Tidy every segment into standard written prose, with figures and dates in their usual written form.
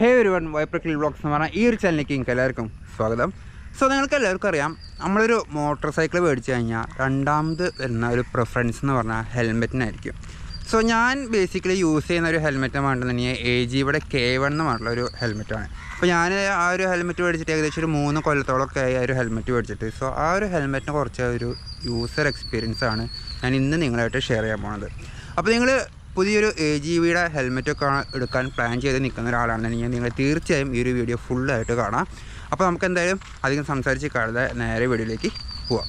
ഹേ everyone, വൈപ്രക്കിൽ vlogs എന്ന് പറഞ്ഞാൽ ഈ ഒരു ചാനലിലേക്ക് നിങ്ങൾക്ക് എല്ലാവർക്കും സ്വാഗതം. സോ നിങ്ങൾക്ക് എല്ലാവർക്കും അറിയാം, നമ്മളൊരു മോട്ടോർ സൈക്കിൾ മേടിച്ച് കഴിഞ്ഞാൽ രണ്ടാമത് വരുന്ന ഒരു പ്രിഫറൻസ് എന്ന് പറഞ്ഞാൽ ഹെൽമെറ്റിനായിരിക്കും. സോ ഞാൻ ബേസിക്കലി യൂസ് ചെയ്യുന്ന ഒരു ഹെൽമെറ്റ് വേണ്ടെന്നുണ്ടെങ്കിൽ AGയുടെ K1 എന്ന് പറഞ്ഞുള്ള ഒരു ഹെൽമെറ്റാണ്. അപ്പോൾ ഞാൻ ആ ഒരു ഹെൽമെറ്റ് മേടിച്ചിട്ട് ഏകദേശം ഒരു 3 കൊല്ലത്തോളമൊക്കെ ആയി ആ ഒരു ഹെൽമെറ്റ് മേടിച്ചിട്ട്. സോ ആ ഒരു ഹെൽമെറ്റിന് കുറച്ച് ഒരു യൂസർ എക്സ്പീരിയൻസ് ആണ് ഞാൻ ഇന്ന് നിങ്ങളായിട്ട് ഷെയർ ചെയ്യാൻ പോകുന്നത്. അപ്പോൾ നിങ്ങൾ പുതിയൊരു AGയുടെ ഹെൽമെറ്റൊക്കെ എടുക്കാൻ പ്ലാൻ ചെയ്ത് നിൽക്കുന്ന ഒരാളാണെന്നുണ്ടെങ്കിൽ നിങ്ങൾ തീർച്ചയായും ഈ ഒരു വീഡിയോ ഫുള്ളായിട്ട് കാണാം. അപ്പോൾ നമുക്ക് എന്തായാലും അധികം സംസാരിച്ച് കാണാതെ നേരെ വീഡിയോയിലേക്ക് പോവാം.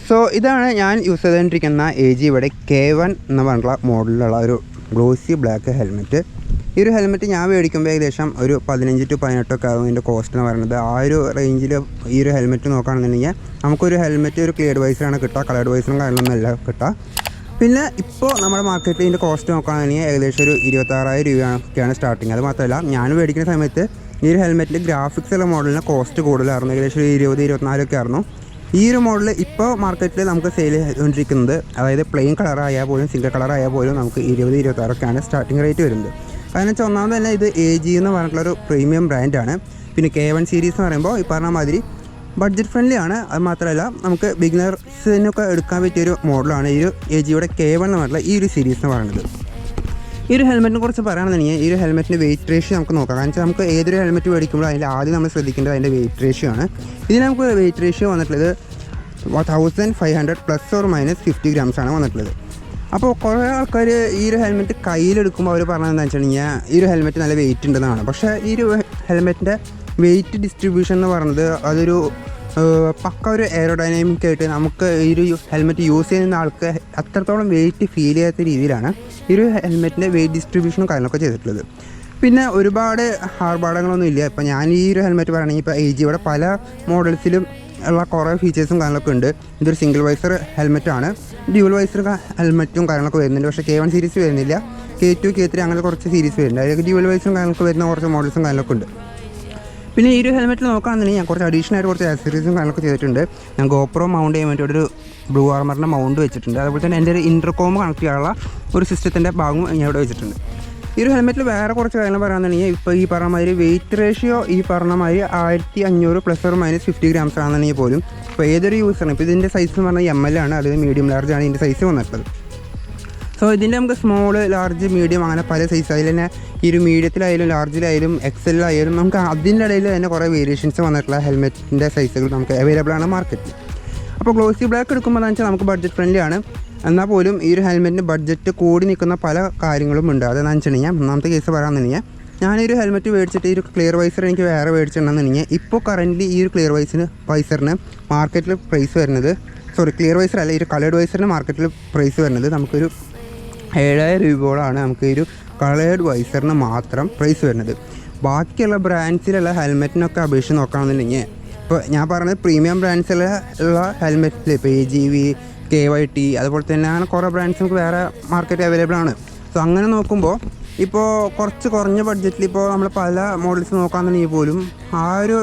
സോ ഇതാണ് ഞാൻ യൂസ് ചെയ്തുകൊണ്ടിരിക്കുന്ന AGയുടെ K1 എന്ന് പറഞ്ഞിട്ടുള്ള മോഡലിലുള്ള ഒരു ഗ്ലോസി ബ്ലാക്ക് ഹെൽമെറ്റ്. ഈ ഒരു ഹെൽമെറ്റ് ഞാൻ മേടിക്കുമ്പോൾ ഏകദേശം ഒരു 15 to 18 ആകും ഇതിൻ്റെ കോസ്റ്റ് എന്ന് പറയുന്നത്. ആ ഒരു റേഞ്ചിൽ ഈ ഒരു ഹെൽമെറ്റ് നോക്കുകയാണെന്നുണ്ടെങ്കിൽ നമുക്കൊരു ഹെൽമെറ്റ് ഒരു ക്ലിയർ വൈസറാണ് കിട്ടുക, കളർഡ് വൈസറും കാര്യങ്ങളൊന്നുമല്ല കിട്ടുക. പിന്നെ ഇപ്പോൾ നമ്മുടെ മാർക്കറ്റിൽ ഇതിൻ്റെ കോസ്റ്റ് നോക്കുകയാണെന്നുണ്ടെങ്കിൽ ഏകദേശം ഒരു 26,000 രൂപയൊക്കെയാണ് സ്റ്റാർട്ടിങ്. അത് മാത്രമല്ല ഞാൻ മേടിക്കുന്ന സമയത്ത് ഈ ഒരു ഹെൽമെറ്റിൽ ഗ്രാഫിക്സ് ഉള്ള മോഡലിന് കോസ്റ്റ് കൂടുതലായിരുന്നു, ഏകദേശം ഒരു 20-24 ഒക്കെ ആയിരുന്നു. ഈ ഒരു മോഡൽ ഇപ്പോൾ മാർക്കറ്റിൽ നമുക്ക് സെയിൽ ചെയ്തുകൊണ്ടിരിക്കുന്നത്, അതായത് പ്ലെയിൻ കളറായാൽ പോലും സിംഗിൾ കളറായാൽ പോലും നമുക്ക് 20-26 ഒക്കെയാണ് സ്റ്റാർട്ടിങ് റേറ്റ് വരുന്നത്. കാരണം വെച്ചാൽ ഒന്നാമത് തന്നെ ഇത് AG എന്ന് പറഞ്ഞിട്ടുള്ളൊരു പ്രീമിയം ബ്രാൻഡാണ്. പിന്നെ K1 സീരീസ് എന്ന് പറയുമ്പോൾ ഈ പറഞ്ഞ മാതിരി ബഡ്ജറ്റ് ഫ്രണ്ട്ലി ആണ്. അത് മാത്രമല്ല നമുക്ക് ബിഗിനേഴ്സിനൊക്കെ എടുക്കാൻ പറ്റിയൊരു മോഡലാണ് ഈ ഒരു AGയുടെ K1 എന്ന് പറഞ്ഞിട്ടുള്ള ഈ ഒരു സീരീസ് എന്ന് പറയുന്നത്. ഈ ഒരു ഹെൽമെറ്റിനെ കുറിച്ച് പറയുകയാണെന്നുണ്ടെങ്കിൽ ഈ ഒരു ഹെൽമെറ്റിൻ്റെ വെയിറ്റ് റേഷ്യോ നമുക്ക് നോക്കാം. കാരണം വെച്ചാൽ നമുക്ക് ഏതൊരു ഹെൽമെറ്റ് മേടിക്കുമ്പോൾ അതിൽ ആദ്യം നമ്മൾ ശ്രദ്ധിക്കേണ്ടത് അതിൻ്റെ വെയിറ്റ് റേഷ്യോ ആണ്. ഇതിന് നമുക്ക് വെയിറ്റ് റേഷ്യോ വന്നിട്ടുള്ളത് 1500 ±50 grams ആണ് വന്നിട്ടുള്ളത്. അപ്പോൾ കുറേ ആൾക്കാർ ഈ ഒരു ഹെൽമെറ്റ് കയ്യിലെടുക്കുമ്പോൾ അവർ പറഞ്ഞതെന്ന് വെച്ചിട്ടുണ്ടെങ്കിൽ ഈ ഒരു ഹെൽമെറ്റ് നല്ല വെയിറ്റ് ഉണ്ടെന്നാണ്. പക്ഷേ ഈ ഒരു ഹെൽമെറ്റിൻ്റെ വെയിറ്റ് ഡിസ്ട്രിബ്യൂഷൻ എന്ന് പറയുന്നത് അതൊരു പക്ക ഒരു എയറോഡൈനാമിക് ആയിട്ട് നമുക്ക് ഈ ഒരു ഹെൽമെറ്റ് യൂസ് ചെയ്യുന്ന ആൾക്ക് അത്രത്തോളം വെയിറ്റ് ഫീൽ ചെയ്യാത്ത രീതിയിലാണ് ഈ ഒരു ഹെൽമെറ്റിൻ്റെ വെയിറ്റ് ഡിസ്ട്രിബ്യൂഷനും കാര്യങ്ങളൊക്കെ ചെയ്തിട്ടുള്ളത്. പിന്നെ ഒരുപാട് ആർഭാടങ്ങളൊന്നും ഇല്ല. ഇപ്പോൾ ഞാൻ ഈ ഒരു ഹെൽമെറ്റ് പറയുകയാണെങ്കിൽ ഇപ്പോൾ AGയുടെ പല മോഡൽസിലും ഉള്ള കുറേ ഫീച്ചേഴ്സും കാര്യങ്ങളൊക്കെ ഉണ്ട്. ഇതൊരു സിംഗിൾ വൈസർ ഹെൽമെറ്റാണ്, ഡ്യുവൽ വൈസർ ഹെൽമെറ്റും കാര്യങ്ങളൊക്കെ വരുന്നുണ്ട്. പക്ഷേ K1 സീരീസ് വരുന്നില്ല, K2 K3 അങ്ങനെ കുറച്ച് സീരീസ് വരുന്നുണ്ട്. അതിലേക്ക് ഡ്യുവൽ വൈസറും കാര്യങ്ങളൊക്കെ വരുന്ന കുറച്ച് മോഡൽസും കാര്യങ്ങളൊക്കെ ഉണ്ട്. പിന്നെ ഈ ഒരു ഹെൽമെറ്റിൽ നോക്കുകയാണെന്നുണ്ടെങ്കിൽ ഞാൻ കുറച്ച് അഡീഷണൽ ആയിട്ട് കുറച്ച് ആക്സസറീസും കാര്യങ്ങളൊക്കെ ചെയ്തിട്ടുണ്ട്. ഞാൻ GoPro മൗണ്ട് ചെയ്യാൻ വേണ്ടി ഒരു ബ്ലൂ ആർമറിൻ്റെ മൗണ്ട് വെച്ചിട്ടുണ്ട്. അതുപോലെ തന്നെ എൻ്റെ ഒരു ഇൻ്റർകോം കണക്ട് ചെയ്യാനുള്ള ഒരു സിസ്റ്റത്തിൻ്റെ ഭാഗം ഞാൻ ഇവിടെ വെച്ചിട്ടുണ്ട്. ഈ ഒരു ഹെൽമെറ്റിൽ വേറെ കുറച്ച് കാര്യങ്ങൾ പറയുകയാണെന്നുണ്ടെങ്കിൽ ഇപ്പോൾ ഈ പറഞ്ഞ മാതിരി വെയിറ്റ് റേഷ്യോ ഈ പറഞ്ഞ മാതിരി 1500 ±50 grams ആണെന്നുണ്ടെങ്കിൽ പോലും ഇപ്പോൾ ഏതൊരു യൂസറിനും ഇപ്പോൾ ഇതിൻ്റെ സൈസ് എന്ന് പറഞ്ഞാൽ ML ആണ്, അതായത് മീഡിയം ലാർജ് ആണ് ഇതിൻ്റെ സൈസ് വന്നിട്ടുള്ളത്. സോ ഇതിൻ്റെ നമുക്ക് സ്മോൾ, ലാർജ്, മീഡിയം അങ്ങനെ പല സൈസ്, അതിൽ തന്നെ ഈ ഒരു മീഡിയത്തിലായാലും ലാർജിലായാലും XL-ആയാലും നമുക്ക് അതിൻ്റെ ഇടയിൽ തന്നെ കുറേ വേരിയേഷൻസ് വന്നിട്ടുള്ള ഹെൽമെറ്റിൻ്റെ സൈസുകൾ നമുക്ക് അവൈലബിൾ ആണ് മാർക്കറ്റിൽ. അപ്പോൾ ഗ്ലോസി ബ്ലാക്ക് എടുക്കുമ്പോൾ എന്ന് വെച്ചാൽ നമുക്ക് ബഡ്ജറ്റ് ഫ്രണ്ട്ലി ആണ്. എന്നാൽ പോലും ഈ ഒരു ഹെൽമെറ്റിന് ബഡ്ജറ്റ് കൂടി നിൽക്കുന്ന പല കാര്യങ്ങളും ഉണ്ട്. അതെന്ന് വെച്ചിട്ടുണ്ടെങ്കിൽ ഒന്നാമത്തെ കേസ് പറയാമെന്നുണ്ടെങ്കിൽ ഞാനൊരു ഹെൽമെറ്റ് മേടിച്ചിട്ട് ഈ ഒരു ക്ലിയർ വൈസർ എനിക്ക് വേറെ മേടിച്ചിട്ടുണ്ടെന്നുണ്ടെങ്കിൽ ഇപ്പോൾ കറൻ്റ് ഈ ഒരു ക്ലിയർ വൈസറിന് മാർക്കറ്റിൽ പ്രൈസ് വരുന്നത്, ക്ലിയർ വൈസർ അല്ല, ഈ ഒരു കളേർഡ് വൈസറിന് മാർക്കറ്റിൽ പ്രൈസ് വരുന്നത് നമുക്കൊരു 7,000 രൂപയോളാണ് നമുക്ക് ഈ ഒരു കളേർഡ് വൈസറിന് മാത്രം പ്രൈസ് വരുന്നത്. ബാക്കിയുള്ള ബ്രാൻഡ്സിലുള്ള ഹെൽമെറ്റിനൊക്കെ അപേക്ഷിച്ച് നോക്കുകയാണെന്നുണ്ടെങ്കിൽ ഇപ്പോൾ ഞാൻ പറഞ്ഞത് പ്രീമിയം ബ്രാൻഡ്സിലുള്ള ഹെൽമെറ്റിൽ ഇപ്പോൾ AGV, KYT അതുപോലെ തന്നെ അങ്ങനെ കുറേ ബ്രാൻഡ്സ് നമുക്ക് വേറെ മാർക്കറ്റ് അവൈലബിൾ ആണ്. സോ അങ്ങനെ നോക്കുമ്പോൾ ഇപ്പോൾ കുറച്ച് കുറഞ്ഞ ബഡ്ജറ്റിൽ ഇപ്പോൾ നമ്മൾ പല മോഡൽസ് നോക്കുകയാണെന്നുണ്ടെങ്കിൽ പോലും ആ ഒരു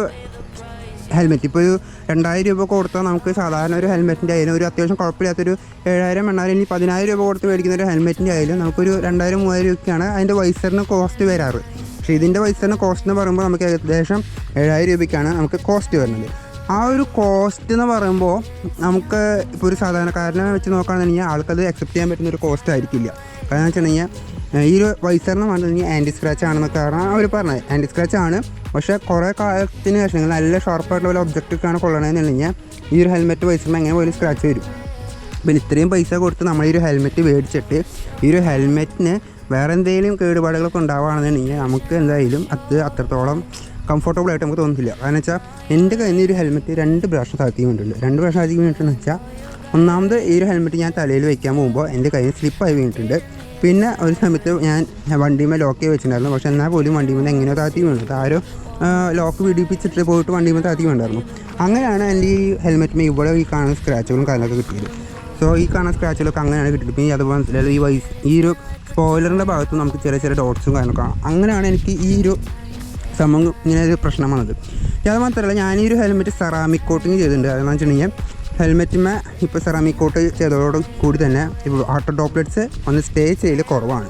ഹെൽമെറ്റ് ഇപ്പോൾ ഒരു 2,000 രൂപ കൊടുത്താൽ നമുക്ക് സാധാരണ ഒരു ഹെൽമെറ്റിൻ്റെ ആയാലും ഒരു അത്യാവശ്യം കുഴപ്പമില്ലാത്തൊരു 7,000, 8,000, ഇനി 10,000 രൂപ കൊടുത്ത് മേടിക്കുന്ന ഒരു ഹെൽമെറ്റിൻ്റെ ആയാലും നമുക്കൊരു 2,000, 3,000 രൂപയ്ക്കാണ് അതിൻ്റെ വൈസറിന് കോസ്റ്റ് വരാറ്. പക്ഷേ ഇതിൻ്റെ വൈസറിന് കോസ്റ്റ് എന്ന് പറയുമ്പോൾ നമുക്ക് ഏകദേശം 7,000 രൂപയ്ക്കാണ് നമുക്ക് കോസ്റ്റ് വരുന്നത്. ആ ഒരു കോസ്റ്റ് എന്ന് പറയുമ്പോൾ നമുക്ക് ഇപ്പോൾ ഒരു സാധാരണക്കാരനെ വെച്ച് നോക്കുകയാണെന്നുണ്ടെങ്കിൽ ആൾക്കത് അക്സെപ്റ്റ് ചെയ്യാൻ പറ്റുന്ന ഒരു കോസ്റ്റ് ആയിരിക്കില്ല. കാരണം എന്ന് വെച്ചിട്ടുണ്ടെങ്കിൽ ഈ ഒരു വൈസറിന് പറഞ്ഞിട്ടുണ്ടെങ്കിൽ ആൻറ്റി സ്ക്രാച്ച് ആണെന്നൊക്കെ കാരണം അവർ പറഞ്ഞത് ആൻറ്റി സ്ക്രാച്ച് ആണ്. പക്ഷേ കുറേ കാലത്തിന് ശേഷം നിങ്ങൾ നല്ല ഷാർപ്പായിട്ടുള്ള ഒരു ഒബ്ജക്റ്റൊക്കെയാണ് കൊള്ളണമെന്നുണ്ടെങ്കിൽ ഈ ഒരു ഹെൽമെറ്റ് വൈസറിന് എങ്ങനെ പോലും സ്ക്രാച്ച് വരും. പിന്നെ ഇത്രയും പൈസ കൊടുത്ത് നമ്മൾ ഈ ഒരു ഹെൽമെറ്റ് മേടിച്ചിട്ട് ഈ ഒരു ഹെൽമെറ്റിന് വേറെ എന്തെങ്കിലും കേടുപാടുകളൊക്കെ ഉണ്ടാവുകയാണെന്നുണ്ടെങ്കിൽ നമുക്ക് എന്തായാലും അത് അത്രത്തോളം കംഫർട്ടബിൾ ആയിട്ട് നമുക്ക് തോന്നുന്നില്ല. കാരണം വെച്ചാൽ എൻ്റെ കയ്യിൽ നിന്ന് ഒരു ഹെൽമെറ്റ് 2 പ്രാവശ്യം താഴ്ത്തി വീണിട്ടുണ്ട്. 2 പ്രാവശ്യം താഴ്ത്തി വീണിട്ടുണ്ടെന്ന് വെച്ചാൽ ഒന്നാമത് ഈ ഒരു ഹെൽമെറ്റ് ഞാൻ തലയിൽ വയ്ക്കാൻ പോകുമ്പോൾ എൻ്റെ കയ്യിൽ സ്ലിപ്പായി വീണിട്ടുണ്ട്. പിന്നെ ഒരു സമയത്ത് ഞാൻ വണ്ടിമേൽ ലോക്ക് ചെയ്ത് വെച്ചിട്ടുണ്ടായിരുന്നു. പക്ഷേ എന്നാൽ പോലും വണ്ടിമേൽ എങ്ങനെയോ താഴ്ത്തി വീണത്, ആരോ ലോക്ക് പിടിപ്പിച്ചിട്ട് പോയിട്ട് വണ്ടിമേൽ താഴ്ത്തി വീണ്ടായിരുന്നു. അങ്ങനെയാണ് എൻ്റെ ഈ ഹെൽമെറ്റിന് ഇവിടെ ഈ കാണുന്ന സ്ക്രാച്ചുകളും കാര്യങ്ങളൊക്കെ കിട്ടിയത്. സോ ഈ കാണുന്ന സ്ക്രാച്ചുകളൊക്കെ അങ്ങനെയാണ് കിട്ടിയത്. പിന്നെ അതുപോലെ ഈ ഒരു സ്പോയിലറിൻ്റെ ഭാഗത്ത് നമുക്ക് ചെറിയ ചെറിയ ഡോട്ട്സും കാര്യങ്ങളൊക്കെ അങ്ങനെയാണ് എനിക്ക് ഈ ഒരു സംഭവം ഇങ്ങനെ ഒരു പ്രശ്നം വന്നത്. അത് മാത്രമല്ല ഞാൻ ഈ ഒരു ഹെൽമെറ്റ് സെറാമിക് കോട്ടിങ് ചെയ്തിട്ടുണ്ട്. അതെന്ന് വെച്ചിട്ടുണ്ടെങ്കിൽ ഹെൽമെറ്റിന്മേ ഇപ്പോൾ സെറാമിക് കോട്ട് ചെയ്തതോട് കൂടി തന്നെ ഇപ്പോൾ വാട്ടർ ഡ്രോപ്ലെറ്റ്സ് ഒന്ന് സ്റ്റേ ചെയ്യൽ കുറവാണ്.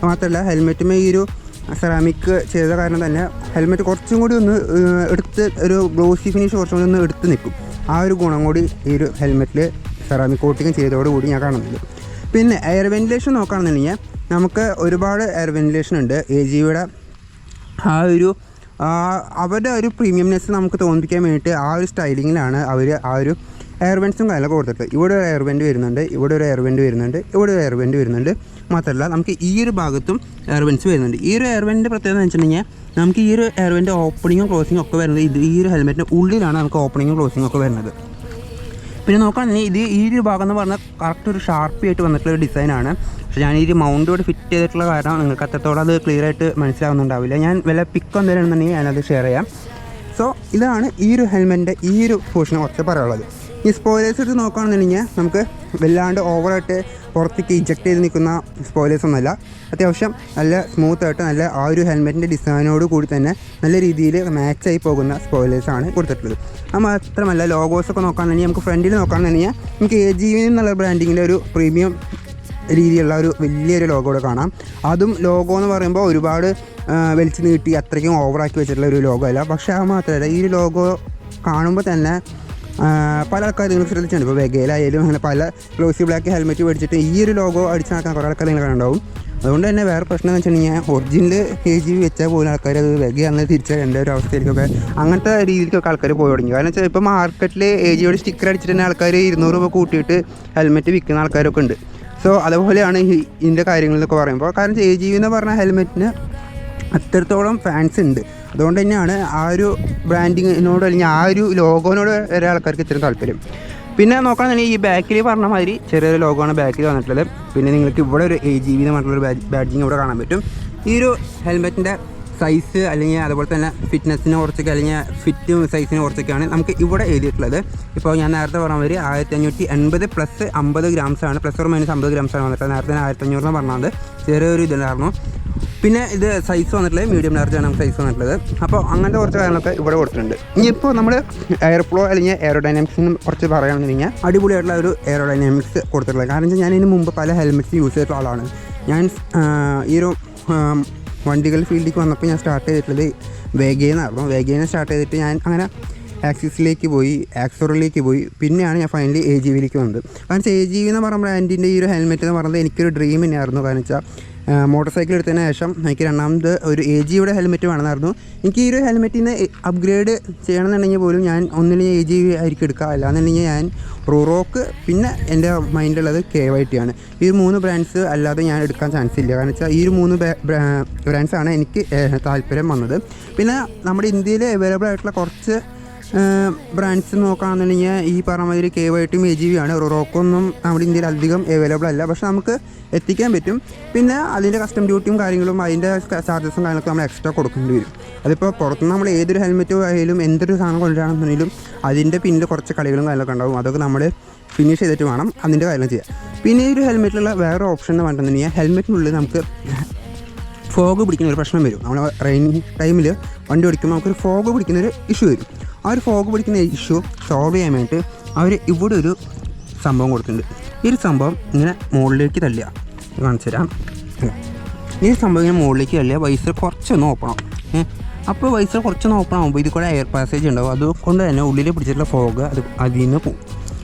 മാത്രമല്ല ഹെൽമെറ്റിന്മേ ഈ ഒരു സെറാമിക് ചെയ്ത കാരണം തന്നെ ഹെൽമെറ്റ് കുറച്ചും കൂടി ഒന്ന് എടുത്ത് ഒരു ഗ്ലോസി ഫിനിഷ് കുറച്ചും കൂടി ഒന്ന് എടുത്ത് നിൽക്കും. ആ ഒരു ഗുണം കൂടി ഈ ഒരു ഹെൽമെറ്റിൽ സെറാമിക് കോട്ടിങ് ചെയ്തതോടുകൂടി ഞാൻ കാണുന്നുണ്ട്. പിന്നെ എയർ വെന്റിലേഷൻ നോക്കുകയാണെന്നുണ്ടെങ്കിൽ നമുക്ക് ഒരുപാട് എയർ വെന്റിലേഷൻ ഉണ്ട്. AGVയുടെ ആ ഒരു അവരുടെ ഒരു പ്രീമിയംനെസ് നമുക്ക് തോന്നിപ്പിക്കാൻ വേണ്ടിയിട്ട് ആ ഒരു സ്റ്റൈലിങ്ങിലാണ് അവർ ആ ഒരു എയർ വെൻസും കാര്യങ്ങളൊക്കെ കൊടുത്തിട്ട് ഇവിടെ ഒരു എയർ വെൻറ്റ് വരുന്നുണ്ട്, ഇവിടെ ഒരു എയർ വെൻറ്റ് വരുന്നുണ്ട്, ഇവിടെ ഒരു എയർ വെൻറ്റ് വരുന്നുണ്ട്. മാത്രമല്ല നമുക്ക് ഈ ഒരു ഭാഗത്തും എയർ വെൻറ്റ്സ് വരുന്നുണ്ട്. ഈ ഒരു എയർ വെൻറ്റിൻ്റെ പ്രത്യേകത എന്ന് വെച്ചിട്ടുണ്ടെങ്കിൽ നമുക്ക് ഈ ഒരു എയർ വെൻറ്റ് ഓപ്പണിങ്ങും ക്ലോസിങ്ങും ഒക്കെ വരുന്നത് ഈ ഒരു ഹെൽമെറ്റിൻ്റെ ഉള്ളിലാണ് നമുക്ക് ഓപ്പണിങ്ങും ക്ലോസിങ്ങും ഒക്കെ വരുന്നത്. പിന്നെ നോക്കുകയാണെങ്കിൽ ഈ ഒരു ഭാഗം എന്ന് പറഞ്ഞാൽ കറക്റ്റ് ഒരു ഷാർപ്പി ആയിട്ട് വന്നിട്ടുള്ള ഒരു ഡിസൈനാണ്. പക്ഷേ ഞാൻ ഈ ഒരു മൗണ്ടോട് ഫിറ്റ് ചെയ്തിട്ടുള്ള കാരണം നിങ്ങൾക്ക് അത്രത്തോളം അത് ക്ലിയർ ആയിട്ട് മനസ്സിലാവുന്നുണ്ടാവില്ല. ഞാൻ വല്ല പിക്ക് എന്തെങ്കിലും ഞാനത് ഷെയർ ചെയ്യാം. സോ ഇതാണ് ഈ ഒരു ഹെൽമെറ്റിൻ്റെ ഈ ഒരു പോർഷനെ കുറച്ച് പറയാനുള്ളത്. ഈ സ്പോയിലേഴ്സ് എടുത്ത് നോക്കുകയാണെന്നുണ്ടെങ്കിൽ നമുക്ക് വല്ലാണ്ട് ഓവറായിട്ട് പുറത്തേക്ക് ഇജക്റ്റ് ചെയ്ത് നിൽക്കുന്ന സ്പോയിലേഴ്സ് ഒന്നുമല്ല. അത്യാവശ്യം നല്ല സ്മൂത്തായിട്ട് നല്ല ആ ഒരു ഹെൽമെറ്റിൻ്റെ ഡിസൈനോട് കൂടി തന്നെ നല്ല രീതിയിൽ മാച്ചായി പോകുന്ന സ്പോയിലേഴ്സാണ് കൊടുത്തിട്ടുള്ളത്. അത് മാത്രമല്ല ലോഗോസൊക്കെ നോക്കുകയാണെന്നുണ്ടെങ്കിൽ നമുക്ക് ഫ്രണ്ടിൽ നോക്കുകയാണെന്നുണ്ടെങ്കിൽ നമുക്ക് AGV എന്നുള്ള ബ്രാൻഡിങ്ങിൻ്റെ ഒരു പ്രീമിയം രീതിയിലുള്ള ഒരു വലിയൊരു ലോഗോ ഇവിടെ കാണാം. അതും ലോഗോ എന്ന് പറയുമ്പോൾ ഒരുപാട് വലിച്ചു നീട്ടി അത്രയ്ക്കും ഓവറാക്കി വെച്ചിട്ടുള്ള ഒരു ലോഗോ അല്ല. പക്ഷേ അത് മാത്രമല്ല ഈ ഒരു ലോഗോ കാണുമ്പോൾ തന്നെ പല ആൾക്കാർ നിങ്ങൾ ശ്രദ്ധിച്ചിട്ടുണ്ട്. ഇപ്പോൾ വെഗയിലായാലും അങ്ങനെ പല ഗ്ലോസി ബ്ലാക്ക് ഹെൽമെറ്റ് മേടിച്ചിട്ട് ഈ ഒരു ലോഗോ അടിച്ച് നടക്കാൻ കുറേ ആൾക്കാർ നിങ്ങൾ കണ്ടാവും. അതുകൊണ്ട് തന്നെ വേറെ പ്രശ്നം എന്ന് വെച്ചിട്ടുണ്ടെങ്കിൽ ഒറിജിനൽ AGV വെച്ചാൽ പോലും ആൾക്കാർ അത് വെഗയാണെന്ന് തിരിച്ചറിയേണ്ട ഒരു അവസ്ഥയിലേക്കൊക്കെ അങ്ങനത്തെ രീതിയിലേക്കൊക്കെ ആൾക്കാർ പോയി തുടങ്ങി. കാരണം വെച്ചാൽ ഇപ്പോൾ മാർക്കറ്റിൽ AGVയുടെ സ്റ്റിക്കർ അടിച്ചിട്ട് തന്നെ ആൾക്കാർ 200 രൂപ കൂട്ടിയിട്ട് ഹെൽമെറ്റ് വിൽക്കുന്ന ആൾക്കാരൊക്കെ ഉണ്ട്. സോ അതുപോലെയാണ് ഇതിൻ്റെ കാര്യങ്ങളെന്നൊക്കെ പറയുമ്പോൾ. കാരണം AGV എന്ന് പറഞ്ഞ ഹെൽമെറ്റിന് അത്രത്തോളം ഫാൻസ് ഉണ്ട്. അതുകൊണ്ട് തന്നെയാണ് ആ ഒരു ബ്രാൻഡിങ്ങിനോട് അല്ലെങ്കിൽ ആ ഒരു ലോഗോനോട് വരെ ആൾക്കാർക്ക് ഇത്രയും താല്പര്യം. പിന്നെ നോക്കുകയാണെന്നുണ്ടെങ്കിൽ ഈ ബാക്കിൽ പറഞ്ഞ മാതിരി ചെറിയൊരു ലോഗോയാണ് ബാക്കിൽ വന്നിട്ടുള്ളത്. പിന്നെ നിങ്ങൾക്ക് ഇവിടെ ഒരു AGV എന്ന് പറഞ്ഞിട്ടുള്ളൊരു ബാഡ്ജിങ് ഇവിടെ കാണാൻ പറ്റും. ഈ ഒരു ഹെൽമെറ്റിൻ്റെ സൈസ് അല്ലെങ്കിൽ അതുപോലെ തന്നെ ഫിറ്റ്നസ്സിനെ കുറച്ചൊക്കെ അല്ലെങ്കിൽ ഫിറ്റും സൈസിനെ കുറച്ചൊക്കെയാണ് നമുക്ക് ഇവിടെ എഴുതിയിട്ടുള്ളത്. ഇപ്പോൾ ഞാൻ നേരത്തെ പറഞ്ഞ മാതിരി 1580 പ്ലസ് 50 ഗ്രാംസാണ്, പ്ലസ് ഓർ മൈനസ് 50 ഗ്രാംസാണ് വന്നിട്ടുള്ളത്. നേരത്തെ 1500 എന്ന് പറഞ്ഞത് ചെറിയൊരു ഇതുണ്ടായിരുന്നു. പിന്നെ ഇത് സൈസ് വന്നിട്ടുള്ളത് മീഡിയം ലാർജാണ് നമുക്ക് സൈസ് വന്നിട്ടുള്ളത്. അപ്പോൾ അങ്ങനത്തെ കുറച്ച് കാര്യങ്ങളൊക്കെ ഇവിടെ കൊടുത്തിട്ടുണ്ട്. ഇനിയിപ്പോൾ നമ്മൾ എയർ ഫ്ലോ അല്ലെങ്കിൽ എയറോഡൈനാമിക്സിനും കുറച്ച് പറയുകയാണെന്നുണ്ടെങ്കിൽ അടിപൊളിയായിട്ടുള്ള ഒരു എയറോഡൈനാമിക്സ് കൊടുത്തിട്ടുള്ളത്. കാരണം ഞാൻ ഇതിന് മുമ്പ് പല ഹെൽമെറ്റ്സ് യൂസ് ചെയ്തിട്ടുള്ള ആളാണ്. ഞാൻ ഈ ഒരു വണ്ടികൾ ഫീൽഡിലേക്ക് വന്നപ്പോൾ ഞാൻ സ്റ്റാർട്ട് ചെയ്തിട്ടുള്ളത് വേഗയെന്നായിരുന്നു. വേഗയെന്ന് സ്റ്റാർട്ട് ചെയ്തിട്ട് ഞാൻ അങ്ങനെ ആക്സിസിലേക്ക് പോയി, ആക്സോറിലേക്ക് പോയി, പിന്നെയാണ് ഞാൻ ഫൈനലി AGVയിലേക്ക് വന്നത്. കാരണം AGV എന്ന് പറഞ്ഞ ബ്രാൻഡിൻ്റെ ഈ ഒരു ഹെൽമെറ്റ് എന്ന് പറയുന്നത് എനിക്കൊരു ഡ്രീം തന്നെയായിരുന്നു. കാരണം വെച്ചാൽ മോട്ടോർ സൈക്കിൾ എടുത്തതിന് ശേഷം എനിക്ക് രണ്ടാമത് ഒരു AGVയുടെ ഹെൽമെറ്റ് വേണമെന്നായിരുന്നു. എനിക്ക് ഈ ഒരു ഹെൽമെറ്റിൽ നിന്ന് അപ്ഗ്രേഡ് ചെയ്യണമെന്നുണ്ടെങ്കിൽ പോലും ഞാൻ ഒന്നില്ലെങ്കിൽ AGV ആയിരിക്കും എടുക്കുക, അല്ലാന്നുണ്ടെങ്കിൽ ഞാൻ റൂറോക്ക്, പിന്നെ എൻ്റെ മൈൻഡിലുള്ളത് KYT ആണ്. ഈ 3 ബ്രാൻഡ്സ് അല്ലാതെ ഞാൻ എടുക്കാൻ ചാൻസ് ഇല്ല. കാരണം വെച്ചാൽ ഈ 3 ബ്രാൻഡ്സാണ് എനിക്ക് താല്പര്യം വന്നത്. പിന്നെ നമ്മുടെ ഇന്ത്യയിൽ അവൈലബിൾ ആയിട്ടുള്ള കുറച്ച് ബ്രാൻഡ്സ് നോക്കുകയാണെന്നുണ്ടെങ്കിൽ ഈ പറഞ്ഞ മാതിരി KYTയും AGV ആണ്. റോക്കൊന്നും നമ്മുടെ ഇന്ത്യയിൽ അധികം അവൈലബിൾ അല്ല, പക്ഷെ നമുക്ക് എത്തിക്കാൻ പറ്റും. പിന്നെ അതിൻ്റെ കസ്റ്റം ഡ്യൂട്ടിയും കാര്യങ്ങളും അതിൻ്റെ ചാർജസും കാര്യങ്ങളൊക്കെ നമ്മൾ എക്സ്ട്രാ കൊടുക്കേണ്ടി വരും. അതിപ്പോൾ പുറത്തുനിന്ന് നമ്മൾ ഏതൊരു ഹെൽമെറ്റ് ആയാലും എന്തൊരു സാധനം കൊണ്ടുവരാണെന്നുണ്ടെങ്കിലും അതിൻ്റെ പിന്നിൽ കുറച്ച് കളികളും കാര്യങ്ങളൊക്കെ ഉണ്ടാവും. അതൊക്കെ നമ്മൾ ഫിനിഷ് ചെയ്തിട്ട് വേണം അതിൻ്റെ കാര്യം ചെയ്യാം. പിന്നെ ഈ ഒരു ഹെൽമെറ്റിലുള്ള വേറെ ഓപ്ഷൻ എന്ന് പറഞ്ഞിട്ടുണ്ടെങ്കിൽ ഹെൽമെറ്റിനുള്ളിൽ നമുക്ക് ഫോഗ് പിടിക്കുന്ന ഒരു പ്രശ്നം വരും. നമ്മൾ റെയിനി ടൈമിൽ വണ്ടി ഓടിക്കുമ്പോൾ നമുക്കൊരു ഫോഗ് പിടിക്കുന്നൊരു ഇഷ്യൂ വരും. ആ ഒരു ഫോഗ് പിടിക്കുന്ന ഇഷ്യൂ സോൾവ് ചെയ്യാൻ വേണ്ടിയിട്ട് അവർ ഇവിടെ ഒരു സംഭവം കൊടുത്തിട്ടുണ്ട്. ഈ ഒരു സംഭവം ഇങ്ങനെ മുകളിലേക്ക് തള്ളുക, കാണിച്ചു തരാം. ഈ സംഭവം ഇങ്ങനെ മുകളിലേക്ക് തള്ളുക, വൈസർ കുറച്ചൊന്ന് ഓപ്പൺ ആവും. അപ്പോൾ വൈസർ കുറച്ചൊന്ന് ഓപ്പൺ ആകുമ്പോൾ ഇതിൽ കൂടെ എയർ പാസേജ് ഉണ്ടാവും. അതുകൊണ്ട് തന്നെ ഉള്ളിൽ പിടിച്ചിട്ടുള്ള ഫോഗ് അതിൽ നിന്ന് പോകും.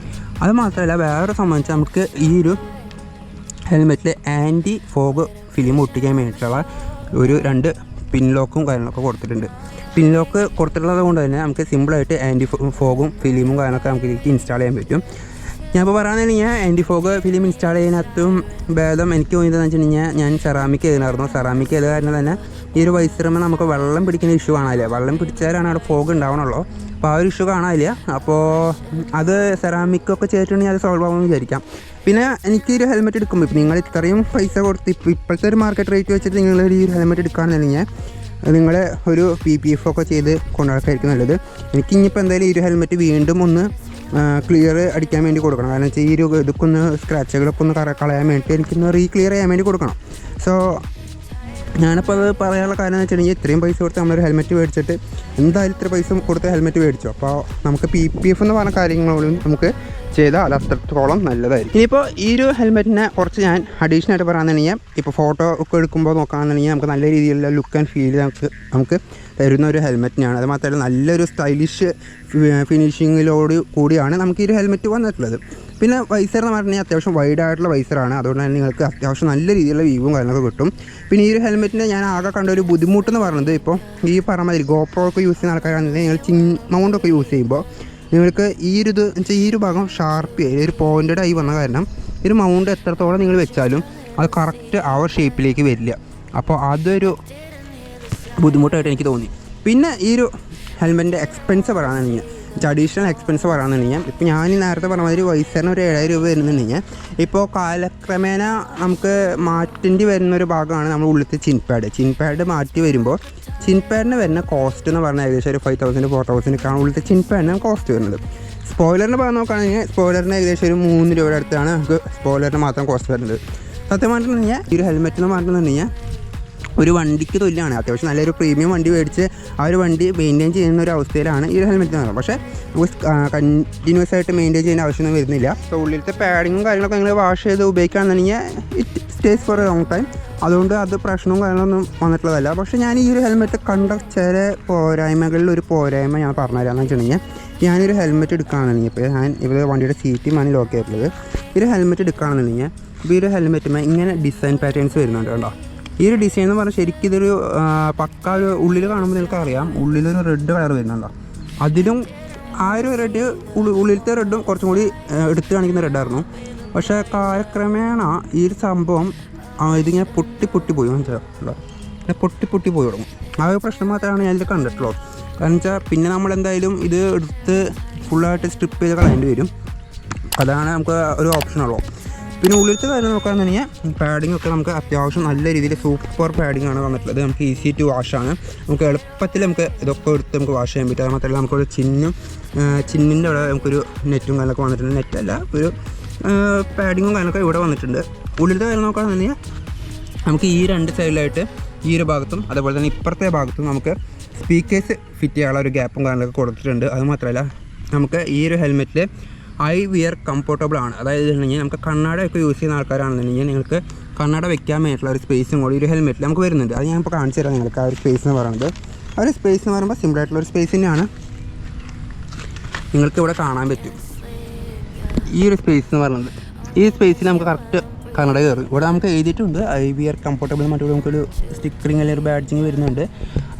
അത് മാത്രമല്ല വേറെ സംബന്ധിച്ച് നമുക്ക് ഈ ഒരു ഹെൽമെറ്റിൽ ആൻറ്റി ഫോഗ് ഫിലിം ഒട്ടിക്കാൻ വേണ്ടിയിട്ടുള്ള ഒരു 2 പിൻ ലോക്കും കാര്യങ്ങളൊക്കെ കൊടുത്തിട്ടുണ്ട്. പിൻ ലോക്ക് കൊടുത്തിട്ടുള്ളത് കൊണ്ട് തന്നെ നമുക്ക് സിമ്പിളായിട്ട് ആൻറ്റി ഫോഗും ഫിലിമും കാര്യങ്ങളൊക്കെ നമുക്ക് ഇതിലേക്ക് ഇൻസ്റ്റാൾ ചെയ്യാൻ പറ്റും. ഞാനിപ്പോൾ പറയുകയാണെന്നുണ്ടെങ്കിൽ ആൻറ്റി ഫോഗ് ഫിലിം ഇൻസ്റ്റാൾ ചെയ്യുന്നതും ഭേദം എനിക്ക് തോന്നിയതെന്ന് വെച്ചിട്ടുണ്ടെങ്കിൽ ഞാൻ സെറാമിക് ചെയ്തിരുന്നു. സെറാമിക് ചെയ്ത കാരണം തന്നെ ഈ ഒരു വൈസറുമ്പോൾ നമുക്ക് വെള്ളം പിടിക്കുന്ന ഇഷ്യൂ കാണാനില്ല. വെള്ളം പിടിച്ചാലാണ് അവിടെ ഫോഗ് ഉണ്ടാവണുള്ളൂ. അപ്പോൾ ആ ഒരു ഇഷ്യൂ കാണാനില്ല. അപ്പോൾ അത് സെറാമിക്കൊക്കെ ചെയ്തിട്ടുണ്ടെങ്കിൽ അത് സോൾവ് ആവുമെന്ന് വിചാരിക്കാം. പിന്നെ എനിക്ക് ഒരു ഹെൽമെറ്റ് എടുക്കുമ്പോൾ ഇപ്പോൾ നിങ്ങൾ ഇത്രയും പൈസ കൊടുത്ത് ഇപ്പോഴത്തെ ഒരു മാർക്കറ്റ് റേറ്റ് വെച്ചിട്ട് നിങ്ങൾ ഈ ഒരു ഹെൽമെറ്റ് എടുക്കുകയാണെന്നുണ്ടെങ്കിൽ നിങ്ങൾ ഒരു PPF ഒക്കെ ചെയ്ത് കൊണ്ടുനടക്കായിരിക്കും നല്ലത്. എനിക്ക് ഇനിയിപ്പോൾ എന്തായാലും ഈ ഒരു ഹെൽമെറ്റ് വീണ്ടും ഒന്ന് ക്ലിയർ അടിക്കാൻ വേണ്ടി കൊടുക്കണം. കാരണം വെച്ചാൽ ഈ ഒരു ഇതൊക്കെ ഒന്ന് സ്ക്രാച്ചുകളൊക്കെ ഒന്ന് കളയാൻ വേണ്ടിയിട്ട് എനിക്കൊന്ന് റീക്ലിയർ ചെയ്യാൻ വേണ്ടി കൊടുക്കണം. സോ ഞാനിപ്പോൾ അത് പറയാനുള്ള കാര്യം എന്ന് വെച്ചിട്ടുണ്ടെങ്കിൽ ഇത്രയും പൈസ കൊടുത്ത് നമ്മളൊരു ഹെൽമെറ്റ് മേടിച്ചിട്ട് എന്തായാലും ഇത്ര പൈസ കൊടുത്ത് ഹെൽമെറ്റ് മേടിച്ചു. അപ്പോൾ നമുക്ക് PPF എന്ന് പറഞ്ഞ കാര്യങ്ങളോടും നമുക്ക് ചെയ്താൽ അത് അത്രത്തോളം നല്ലതായിരിക്കും. ഇനിയിപ്പോൾ ഈ ഒരു ഹെൽമെറ്റിനെ കുറച്ച് ഞാൻ അഡീഷണൽ ആയിട്ട് പറയാമെന്നുണ്ടെങ്കിൽ ഇപ്പോൾ ഫോട്ടോ ഒക്കെ എടുക്കുമ്പോൾ നോക്കുകയാണെന്നുണ്ടെങ്കിൽ നമുക്ക് നല്ല രീതിയിലുള്ള ലുക്ക് ആൻഡ് ഫീൽ നമുക്ക് തരുന്ന ഒരു ഹെൽമെറ്റിനാണ്. അത് മാത്രമല്ല നല്ലൊരു സ്റ്റൈലിഷ് ഫിനിഷിങ്ങിലോട് കൂടിയാണ് നമുക്ക് ഈ ഒരു ഹെൽമെറ്റ് വന്നിട്ടുള്ളത്. പിന്നെ വൈസർ എന്ന് പറഞ്ഞാൽ അത്യാവശ്യം വൈഡ് ആയിട്ടുള്ള വൈസറാണ്. അതുകൊണ്ട് തന്നെ നിങ്ങൾക്ക് അത്യാവശ്യം നല്ല രീതിയിലുള്ള വ്യൂവും കാര്യങ്ങളൊക്കെ കിട്ടും. പിന്നെ ഈ ഒരു ഹെൽമെറ്റിന് ഞാൻ ആകെ കണ്ട ഒരു ബുദ്ധിമുട്ടെന്ന് പറയുന്നത് ഇപ്പോൾ ഈ പറഞ്ഞ മാതിരി ഗോപ്രോ ഒക്കെ യൂസ് ചെയ്യുന്ന ആൾക്കാരാണെങ്കിൽ നിങ്ങൾ ചിൻ മൗണ്ടൊക്കെ യൂസ് ചെയ്യുമ്പോൾ നിങ്ങൾക്ക് ഈ ഒരു ഭാഗം ഷാർപ്പ് ഈ ഒരു പോയിൻറ്റഡ് ആയി വന്ന കാരണം ഈ ഒരു മൗണ്ട് എത്രത്തോളം നിങ്ങൾ വെച്ചാലും അത് കറക്റ്റ് ആ ഒരു ഷേപ്പിലേക്ക് വരില്ല. അപ്പോൾ അതൊരു ബുദ്ധിമുട്ടായിട്ട് എനിക്ക് തോന്നി. പിന്നെ ഈ ഒരു ഹെൽമെറ്റിൻ്റെ എക്സ്പെൻസ് പറയുകയാണെന്നുണ്ടെങ്കിൽ അഡീഷണൽ എക്സ്പെൻസ് പറയുകയാണെന്നുണ്ടെങ്കിൽ ഇപ്പോൾ ഞാൻ നേരത്തെ പറഞ്ഞ മാതിരി വൈസറിന് ഒരു 7,000 രൂപ വരുന്നുണ്ടെങ്കിൽ ഇപ്പോൾ കാലക്രമേണ നമുക്ക് മാറ്റേണ്ടി വരുന്നൊരു ഭാഗമാണ് നമ്മൾ ഉള്ളിലത്തെ ചിൻ പാഡ് മാറ്റി വരുമ്പോൾ ചിൻ പാഡിന് വരുന്ന കോസ്റ്റ് എന്ന് പറഞ്ഞാൽ ഏകദേശം ഒരു 5,000 4,000 ഉള്ളിലത്തെ ചിൻ പാഡിന് കോസ്റ്റ് വരുന്നത്. സ്പോയിലറിന് പറഞ്ഞ് നോക്കുകയാണെങ്കിൽ സ്പോയിലറിന് ഏകദേശം ഒരു 3 രൂപയുടെ അടുത്താണ് നമുക്ക് സ്പോയിലറിന് മാത്രം കോസ്റ്റ് വരുന്നത്. സത്യമായിട്ടുണ്ടെങ്കിൽ ഈ ഒരു ഹെൽമെറ്റ് എന്ന് പറഞ്ഞിട്ടുണ്ടെങ്കിൽ ഒരു വണ്ടിക്ക് തുല്യമാണ്. അത്യാവശ്യം നല്ലൊരു പ്രീമിയം വണ്ടി മേടിച്ച് ആ ഒരു വണ്ടി മെയിൻറ്റെയിൻ ചെയ്യുന്ന ഒരു അവസ്ഥയിലാണ് ഈ ഒരു ഹെൽമെറ്റ് എന്ന് പറയുന്നത്. പക്ഷേ കണ്ടിന്യൂസ് ആയിട്ട് മെയിൻറ്റെയിൻ ചെയ്യുന്ന ആവശ്യമൊന്നും വരുന്നില്ല. അപ്പോൾ ഉള്ളിലത്തെ പാഡിങ്ങും കാര്യങ്ങളൊക്കെ നിങ്ങൾ വാഷ് ചെയ്ത് ഉപയോഗിക്കുകയാണെന്നുണ്ടെങ്കിൽ it stays for a long time. അതുകൊണ്ട് അത് പ്രശ്നവും കാര്യങ്ങളൊന്നും വന്നിട്ടുള്ളതല്ല. പക്ഷേ ഞാൻ ഈ ഒരു ഹെൽമെറ്റ് കണ്ട ചില പോരായ്മകളിൽ ഒരു പോരായ്മ ഞാൻ പറഞ്ഞുതരാമെന്ന് വെച്ചിട്ടുണ്ടെങ്കിൽ ഞാനൊരു ഹെൽമെറ്റ് എടുക്കുകയാണെന്നുണ്ടെങ്കിൽ ഇപ്പോൾ ഞാൻ ഇവിടെ വണ്ടിയുടെ സീറ്റുമാണ് ലോക്ക് ചെയ്തിട്ടുള്ളത്. ഈ ഒരു ഹെൽമെറ്റ് എടുക്കുകയാണെന്നുണ്ടെങ്കിൽ ഇപ്പോൾ ഈ ഒരു ഹെൽമെറ്റുമ്പോൾ ഇങ്ങനെ ഡിസൈൻ പാറ്റേൺസ് വരുന്നുണ്ട് കേട്ടോ. ഈ ഒരു ഡിസൈൻ എന്ന് പറഞ്ഞാൽ ശരിക്കും ഇതൊരു പക്ക ഒരു ഉള്ളിൽ കാണുമ്പോൾ നിങ്ങൾക്ക് അറിയാം ഉള്ളിലൊരു റെഡ് കളർ വരുന്നുണ്ടോ. അതിലും ആ ഒരു റെഡ് ഉള്ളിലത്തെ റെഡും കുറച്ചും കൂടി എടുത്ത് കാണിക്കുന്ന റെഡായിരുന്നു. പക്ഷേ കാലക്രമേണ ഈ ഒരു സംഭവം ഇതിങ്ങനെ പൊട്ടി പോയി മനസ്സിലാവുണ്ടോ, ഇങ്ങനെ പൊട്ടി പോയി തുടങ്ങും. ആ ഒരു പ്രശ്നം മാത്രമാണ് ഞാനിത് കണ്ടിട്ടുള്ളൂ. കാരണം വെച്ചാൽ പിന്നെ നമ്മളെന്തായാലും ഇത് എടുത്ത് ഫുള്ളായിട്ട് സ്ട്രിപ്പ് ചെയ്ത് കളയേണ്ടി വരും. അതാണ് നമുക്ക് ഒരു ഓപ്ഷനുള്ളൂ. പിന്നെ ഉള്ളിലത്തെ കാര്യം നോക്കുകയാണെന്നുണ്ടെങ്കിൽ പാഡിംഗ് ഒക്കെ നമുക്ക് അത്യാവശ്യം നല്ല രീതിയിൽ സൂപ്പർ പാഡിംഗ് ആണ് വന്നിട്ടുള്ളത്. നമുക്ക് ഈസി ടു വാഷാണ്. നമുക്ക് എളുപ്പത്തിൽ നമുക്ക് ഇതൊക്കെ എടുത്ത് നമുക്ക് വാഷ് ചെയ്യാൻ പറ്റും. അത് മാത്രമല്ല നമുക്കൊരു ചിന്നിൻ്റെ അവിടെ നമുക്കൊരു നെറ്റും കാര്യങ്ങളൊക്കെ വന്നിട്ടുണ്ട്. നെറ്റല്ല, ഒരു പാഡിങ്ങും കാര്യങ്ങളൊക്കെ ഇവിടെ വന്നിട്ടുണ്ട്. ഉള്ളിലത്തെ കാര്യം നോക്കുകയാണെന്നുണ്ടെങ്കിൽ നമുക്ക് ഈ 2 സൈഡിലായിട്ട് ഈ ഒരു ഭാഗത്തും അതേപോലെ തന്നെ ഇപ്പുറത്തെ ഭാഗത്തും നമുക്ക് സ്പീക്കേഴ്സ് ഫിറ്റ് ചെയ്യാനുള്ള ഒരു ഗ്യാപ്പും കാര്യങ്ങളൊക്കെ കൊടുത്തിട്ടുണ്ട്. അത് മാത്രമല്ല നമുക്ക് ഈ ഒരു ഹെൽമെറ്റിൽ ഐ വിയർ കംഫർട്ടബിൾ ആണ്. അതായത് നമുക്ക് കണ്ണാടയൊക്കെ യൂസ് ചെയ്യുന്ന ആൾക്കാരാണെന്നുണ്ടെങ്കിൽ നിങ്ങൾക്ക് കണ്ണാട വെക്കാൻ വേണ്ടിയിട്ടുള്ള ഒരു സ്പേസും കൂടി ഒരു ഹെൽമെറ്റിൽ നമുക്ക് വരുന്നുണ്ട്. അത് ഞാനിപ്പോൾ കാണിച്ചു തരാം നിങ്ങൾക്ക്. ആ ഒരു സ്പേസ് എന്ന് പറയുന്നത് ആ ഒരു സ്പേസ് എന്ന് പറയുമ്പോൾ സിമ്പിളായിട്ടുള്ള ഒരു സ്പേസ് തന്നെയാണ്. നിങ്ങൾക്ക് ഇവിടെ കാണാൻ പറ്റും ഈ ഒരു സ്പേസ് എന്ന് പറയുന്നത്. ഈ സ്പേസിൽ നമുക്ക് കറക്റ്റ് കണ്ണട കയറും. ഇവിടെ നമുക്ക് എഴുതിയിട്ടുണ്ട് ഐ വിയർ കംഫർട്ടബിൾ. മറ്റുള്ള നമുക്കൊരു സ്റ്റിക്കറിങ് അല്ലെങ്കിൽ ഒരു ബാഡ്ജിങ് വരുന്നുണ്ട്.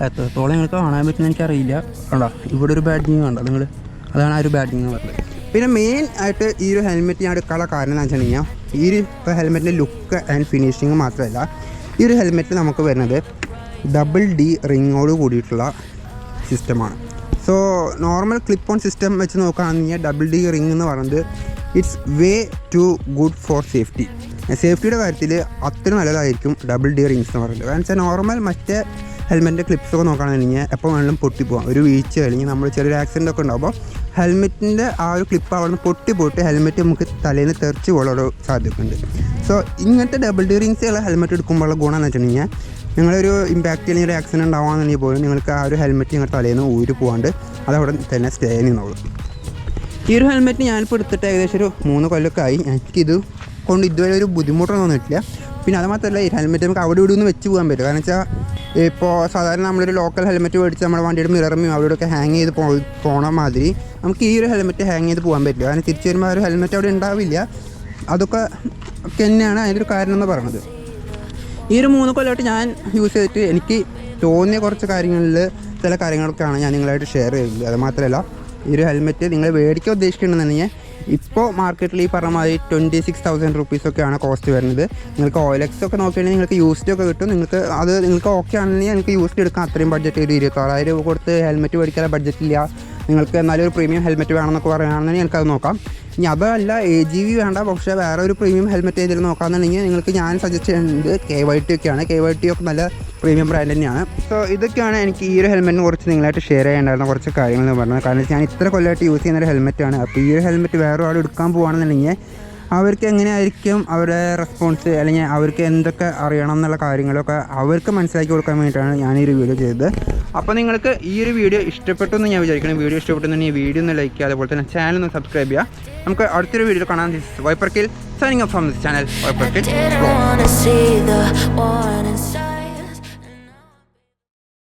എത്രത്തോളം നിങ്ങൾക്ക് കാണാൻ പറ്റുമെന്ന് എനിക്കറിയില്ല. കണ്ടോ ഇവിടെ ഒരു ബാഡ്ജിങ് കണ്ടോ നിങ്ങൾ, അതാണ് ആ ഒരു ബാഡ്ജിങ് എന്ന് പറയുന്നത്. പിന്നെ മെയിൻ ആയിട്ട് ഈ ഒരു ഹെൽമെറ്റ് ഞാൻ എടുക്കാനുള്ള കാരണം എന്ന് വെച്ചിട്ടുണ്ടെങ്കിൽ ഈ ഒരു ഹെൽമെറ്റിൻ്റെ ലുക്ക് ആൻഡ് ഫിനിഷിങ് മാത്രമല്ല, ഈ ഒരു ഹെൽമെറ്റിൽ നമുക്ക് വരുന്നത് ഡബിൾ-D റിങ്ങോട് കൂടിയിട്ടുള്ള സിസ്റ്റമാണ്. So normal clip on system വെച്ച് നോക്കുകയാണെന്നുണ്ടെങ്കിൽ ഡബിൾ-D റിങ് എന്ന് പറയുന്നത് it's way too good for safety. സേഫ്റ്റിയുടെ കാര്യത്തിൽ അത്ര നല്ലതായിരിക്കും ഡബിൾ-D റിങ്സ് എന്ന് പറയുന്നത്. കാരണം വെച്ചാൽ നോർമൽ മറ്റേ ഹെൽമെറ്റിൻ്റെ ക്ലിപ്സൊക്കെ നോക്കുകയാണെന്നുണ്ടെങ്കിൽ എപ്പോൾ വേണമെങ്കിലും പൊട്ടിപ്പോകാം. ഒരു വീഴ്ച അല്ലെങ്കിൽ നമ്മൾ ചെറിയൊരു ആക്സിഡൻ്റ് ഒക്കെ ഉണ്ടാകുമ്പോൾ ഹെൽമെറ്റിൻ്റെ ആ ഒരു ക്ലിപ്പ് അവിടെ നിന്ന് പൊട്ടിപ്പോയിട്ട് ഹെൽമെറ്റ് നമുക്ക് തലേന്ന് തെറിച്ച് പോകാനുള്ള സാധ്യതയുണ്ട്. സോ ഇങ്ങനത്തെ ഡബിൾ-D റിങ്സുള്ള ഹെൽമെറ്റ് എടുക്കുമ്പോഴുള്ള ഗുണം എന്ന് വെച്ചിട്ടുണ്ടെങ്കിൽ നിങ്ങളൊരു ഇമ്പാക്റ്റ് അല്ലെങ്കിൽ ഒരു ആക്സിഡൻറ്റ് ഉണ്ടാവുകയാണെന്നുണ്ടെങ്കിൽ പോലും നിങ്ങൾക്ക് ആ ഒരു ഹെൽമെറ്റ് നിങ്ങളുടെ തലേന്ന് ഊരി പോകാണ്ട് അതവിടെ തന്നെ സ്റ്റേ ചെയ്യുന്നുള്ളൂ. ഈ ഒരു ഹെൽമെറ്റ് ഞാനിപ്പോൾ എടുത്തിട്ട് ഏകദേശം ഒരു 3 കൊല്ലമൊക്കെ ആയി. എനിക്കിത് കൊണ്ട് ഇതുവരെ ഒരു ബുദ്ധിമുട്ടൊന്നും തോന്നിയിട്ടില്ല. പിന്നെ അത് മാത്രമല്ല ഈ ഹെൽമെറ്റ് നമുക്ക് അവിടെ ഇവിടെ ഒന്ന് വെച്ച് പോകാൻ പറ്റും. കാരണം വെച്ചാൽ ഇപ്പോൾ സാധാരണ നമ്മളൊരു ലോക്കൽ ഹെൽമെറ്റ് മേടിച്ച് നമ്മുടെ വണ്ടിയുടെ മിററും അവിടെയൊക്കെ ഹാങ് ചെയ്ത് പോകണ മാതിരി നമുക്ക് ഈ ഒരു ഹെൽമെറ്റ് ഹാങ് ചെയ്ത് പോകാൻ പറ്റില്ല. കാരണം തിരിച്ച് വരുമ്പോൾ ആ ഒരു ഹെൽമെറ്റ് അവിടെ ഉണ്ടാവില്ല. അതൊക്കെ തന്നെയാണ് അതിൻ്റെ ഒരു കാരണം എന്ന് പറയുന്നത്. ഈ ഒരു 3 കൊല്ലമായിട്ട് ഞാൻ യൂസ് ചെയ്തിട്ട് എനിക്ക് തോന്നിയ കുറച്ച് കാര്യങ്ങളിൽ ചില കാര്യങ്ങളൊക്കെയാണ് ഞാൻ നിങ്ങളായിട്ട് ഷെയർ ചെയ്തത്. അത് മാത്രമല്ല ഈ ഒരു ഹെൽമെറ്റ് നിങ്ങൾ മേടിക്കാൻ ഉദ്ദേശിക്കുന്നുണ്ടെന്നുണ്ടെങ്കിൽ ഇപ്പോൾ മാർക്കറ്റിൽ ഈ പറഞ്ഞ മാതിരി 26,000 റുപ്പീസൊക്കെയാണ് കോസ്റ്റ് വരുന്നത്. നിങ്ങൾക്ക് OLX ഒക്കെ നോക്കുകയാണെങ്കിൽ നിങ്ങൾക്ക് യൂസ്ഡ് ഒക്കെ കിട്ടും. നിങ്ങൾക്ക് ഓക്കെ ആണെന്നുണ്ടെങ്കിൽ നിങ്ങൾക്ക് യൂസ്ഡ് എടുക്കാം. അത്രയും ബഡ്ജറ്റ് ഒരു 26,000 രൂപ കൊടുത്ത് ഹെൽമെറ്റ് മേടിക്കാൻ ബഡ്ജറ്റില്ല. നിങ്ങൾക്ക് നല്ലൊരു പ്രീമിയം ഹെൽമെറ്റ് വേണമെന്നൊക്കെ പറയുകയാണെന്നുണ്ടെങ്കിൽ എനിക്കത് നോക്കാം. ഇനി അതല്ല AGV വേണ്ട, പക്ഷേ വേറെ ഒരു പ്രീമിയം ഹെൽമെറ്റ് ഏതെങ്കിലും നോക്കാമെന്നുണ്ടെങ്കിൽ നിങ്ങൾക്ക് ഞാൻ സജസ്റ്റ് ചെയ്യുന്നത് KYT ഒക്കെയാണ്. KYT ഒക്കെ നല്ല പ്രീമിയം ബ്രാൻഡ് തന്നെയാണ്. സോ ഇതൊക്കെയാണ് എനിക്ക് ഈ ഒരു ഹെൽമെറ്റിനെ കുറിച്ച് നിങ്ങളായിട്ട് ഷെയർ ചെയ്യേണ്ടായിരുന്ന കുറച്ച് കാര്യങ്ങൾ എന്ന് പറഞ്ഞത്. കാരണം ഞാൻ ഇത്ര കൊല്ലമായിട്ട് യൂസ് ചെയ്യുന്ന ഒരു ഹെൽമെറ്റാണ്. അപ്പോൾ ഈ ഒരു ഹെൽമെറ്റ് വേറെ ആൾ എടുക്കാൻ പോകുകയാണെന്നുണ്ടെങ്കിൽ അവർക്ക് എങ്ങനെയായിരിക്കും അവരുടെ റെസ്പോൺസ്, അല്ലെങ്കിൽ അവർക്ക് എന്തൊക്കെ അറിയണം എന്നുള്ള കാര്യങ്ങളൊക്കെ അവർക്ക് മനസ്സിലാക്കി കൊടുക്കാൻ വേണ്ടിയിട്ടാണ് ഞാൻ ഈ ഒരു വീഡിയോ ചെയ്തത്. അപ്പോൾ നിങ്ങൾക്ക് ഈ ഒരു വീഡിയോ ഇഷ്ടപ്പെട്ടു എന്ന് ഞാൻ വിചാരിക്കണം. വീഡിയോ ഇഷ്ടപ്പെട്ടെന്നുണ്ടെങ്കിൽ ഈ വീഡിയോ ഒന്ന് ലൈക്ക് ചെയ്യുക, അതുപോലെ തന്നെ ചാനൽ ഒന്ന് സബ്സ്ക്രൈബ് ചെയ്യുക. നമുക്ക് അടുത്തൊരു വീഡിയോ കാണാം. Wiper kill signing off from this channel wiper kill.